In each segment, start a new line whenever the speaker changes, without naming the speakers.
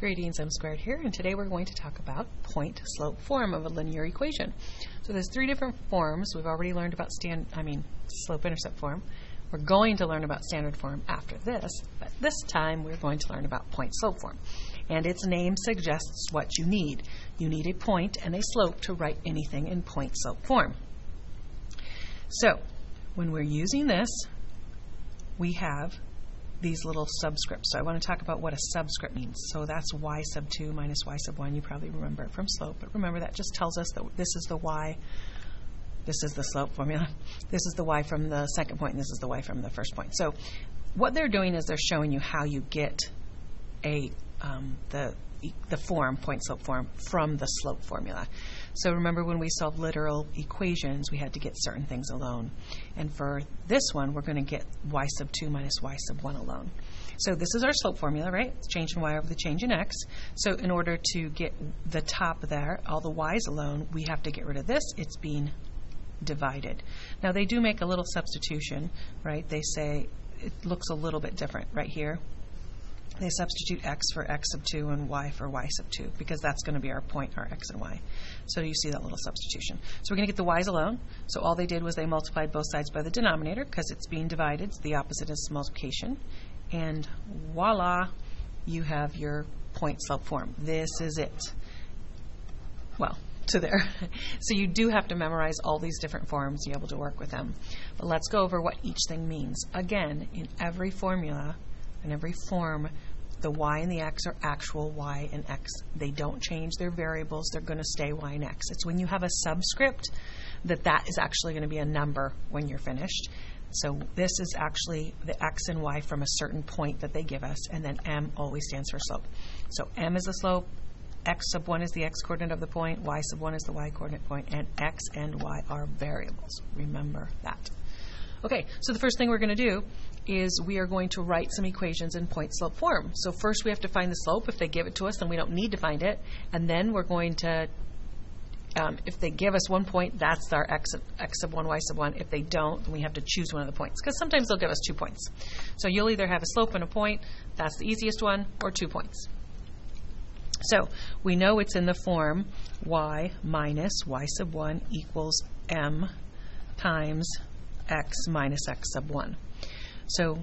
Greetings, M Squared here, and today we're going to talk about point-slope form of a linear equation. So there's three different forms. We've already learned about slope-intercept form. We're going to learn about standard form after this, but this time we're going to learn about point-slope form. And its name suggests what you need. You need a point and a slope to write anything in point-slope form. So when we're using this, we have these little subscripts. So I want to talk about what a subscript means. So that's y sub 2 minus y sub 1. You probably remember it from slope, but remember that just tells us that this is the y, this is the slope formula, this is the y from the second point, and this is the y from the first point. So what they're doing is they're showing you how you get the form, point-slope form, from the slope formula. So remember when we solved literal equations, we had to get certain things alone. And for this one, we're going to get y sub 2 minus y sub 1 alone. So this is our slope formula, right? It's change in y over the change in x. So in order to get the top there, all the y's alone, we have to get rid of this. It's being divided. Now they do make a little substitution, right? They say it looks a little bit different right here. They substitute x for x sub 2 and y for y sub 2 because that's going to be our point, our x and y. So you see that little substitution. So we're going to get the y's alone. So all they did was they multiplied both sides by the denominator because it's being divided. So the opposite is multiplication. And voila, you have your point-slope form. This is it. Well, to there. So you do have to memorize all these different forms to be able to work with them. But let's go over what each thing means. Again, in every formula, in every form, the y and the x are actual y and x. They don't change their variables. They're going to stay y and x. It's when you have a subscript that is actually going to be a number when you're finished. So this is actually the x and y from a certain point that they give us, and then m always stands for slope. So m is the slope, x sub 1 is the x coordinate of the point, y sub 1 is the y coordinate point, and x and y are variables. Remember that. Okay, so the first thing we're going to do is we are going to write some equations in point-slope form. So first we have to find the slope. If they give it to us, then we don't need to find it. And then we're going to, if they give us one point, that's our x sub 1, y sub 1. If they don't, then we have to choose one of the points, because sometimes they'll give us 2 points. So you'll either have a slope and a point, that's the easiest one, or 2 points. So we know it's in the form y minus y sub 1 equals m times x minus x sub 1. So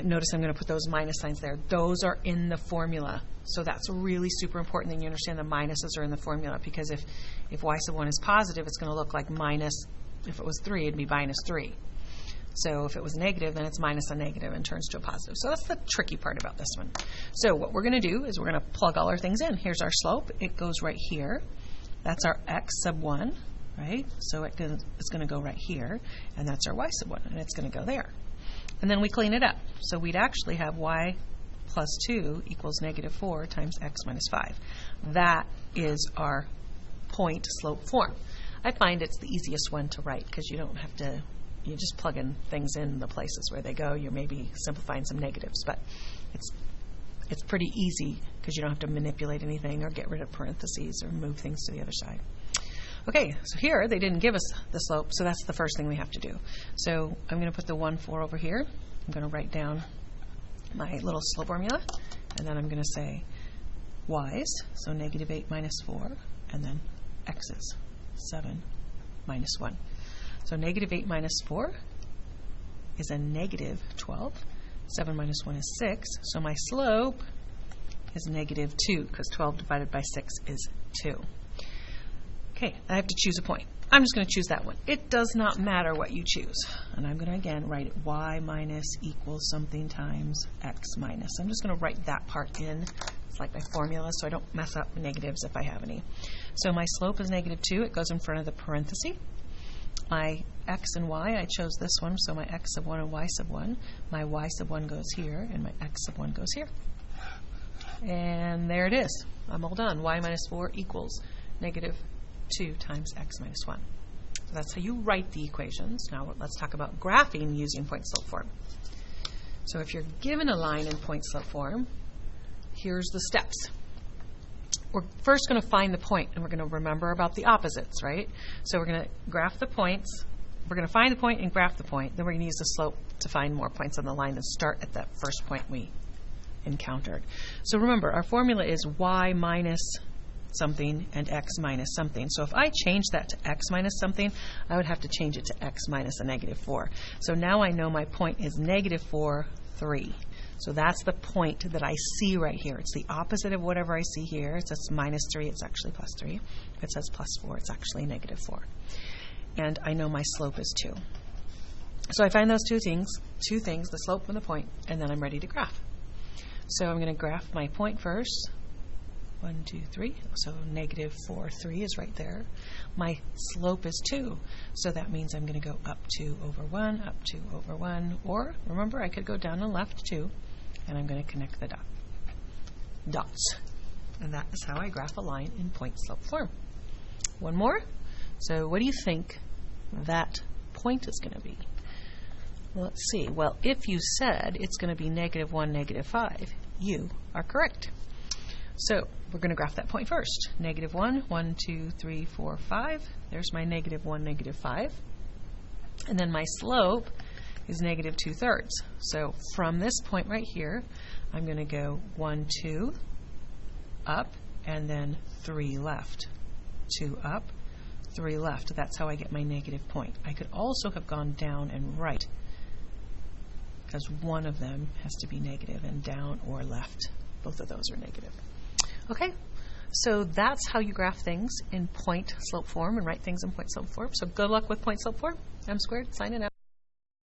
notice I'm going to put those minus signs there. Those are in the formula. So that's really super important that you understand the minuses are in the formula, because if y sub 1 is positive, it's going to look like minus. If it was 3, it'd be minus 3. So if it was negative, then it's minus a negative and turns to a positive. So that's the tricky part about this one. So what we're going to do is we're going to plug all our things in. Here's our slope. It goes right here. That's our x sub 1, right? So it's going to go right here. And that's our y sub 1, and it's going to go there. And then we clean it up. So we'd actually have y plus 2 equals negative 4 times x minus 5. That is our point-slope form. I find it's the easiest one to write because you don't have to, you just plug in things in the places where they go. You're maybe simplifying some negatives, but it's pretty easy because you don't have to manipulate anything or get rid of parentheses or move things to the other side. Okay, so here they didn't give us the slope, so that's the first thing we have to do. So I'm going to put the 1, 4 over here. I'm going to write down my little slope formula, and then I'm going to say y's, so negative 8 minus 4, and then x's, 7 minus 1. So negative 8 minus 4 is a negative 12. 7 minus 1 is 6, so my slope is negative 2, because 12 divided by 6 is 2. Okay, I have to choose a point. I'm just going to choose that one. It does not matter what you choose. And I'm going to, again, write it y minus equals something times x minus. I'm just going to write that part in. It's like my formula, so I don't mess up negatives if I have any. So my slope is negative 2. It goes in front of the parenthesis. My x and y, I chose this one, so my x sub 1 and y sub 1. My y sub 1 goes here, and my x sub 1 goes here. And there it is. I'm all done. Y minus 4 equals negative 2 times x minus 1. So that's how you write the equations. Now let's talk about graphing using point-slope form. So if you're given a line in point-slope form, here's the steps. We're first going to find the point, and we're going to remember about the opposites, right? So we're going to graph the points. We're going to find the point and graph the point. Then we're going to use the slope to find more points on the line and start at that first point we encountered. So remember, our formula is y minus something and x minus something. So if I change that to x minus something, I would have to change it to x minus a negative 4. So now I know my point is negative 4, 3. So that's the point that I see right here. It's the opposite of whatever I see here. It says minus 3, it's actually plus 3. If it says plus 4, it's actually negative 4. And I know my slope is 2. So I find those two things, the slope and the point, and then I'm ready to graph. So I'm going to graph my point first. 1, 2, 3. So negative 4, 3 is right there. My slope is 2. So that means I'm going to go up 2 over 1, up 2 over 1. Or, remember, I could go down and left 2. And I'm going to connect the dots. And that is how I graph a line in point-slope form. One more. So what do you think that point is going to be? Well, let's see. Well, if you said it's going to be negative 1, negative 5, you are correct. So we're going to graph that point first. Negative 1, 1, 2, 3, 4, 5. There's my negative 1, negative 5. And then my slope is negative 2/3. So from this point right here, I'm going to go 1, 2, up, and then 3 left. 2 up, 3 left. That's how I get my negative point. I could also have gone down and right, because one of them has to be negative, and down or left. Both of those are negative. Okay, so that's how you graph things in point-slope form and write things in point-slope form. So good luck with point-slope form. M squared, signing out.